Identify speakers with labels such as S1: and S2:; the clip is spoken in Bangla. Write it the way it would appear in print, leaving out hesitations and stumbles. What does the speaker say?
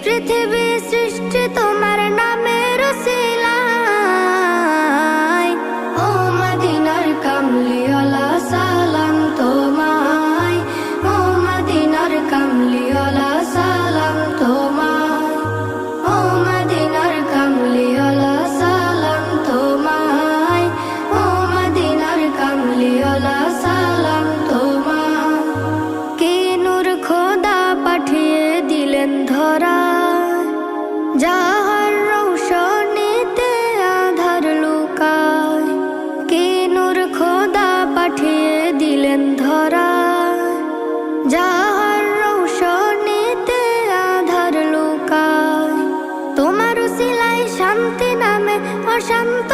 S1: পৃথিবী সৃষ্টি তোমার নামের উসিলায়। ও মদিনার কামলিওয়ালা সালাম তোমায়, ও মদিনার কামলিওয়ালা সালাম তোমায়, ও মদিনার কামলিওয়ালা সালাম তোমায়, ও মদিনার কামলিওয়ালা সালাম তোমায়। কি নূর খোদা পাঠিয়ে দিলেন ধরা, যাহার রৌশনীতে আধার লুকায়। কি নূর খোদা পাঠিয়ে দিলেন ধরা, যাহার রৌশনীতে আধার লুকায়। তোমার উসিলায় শান্তি নামে অশান্ত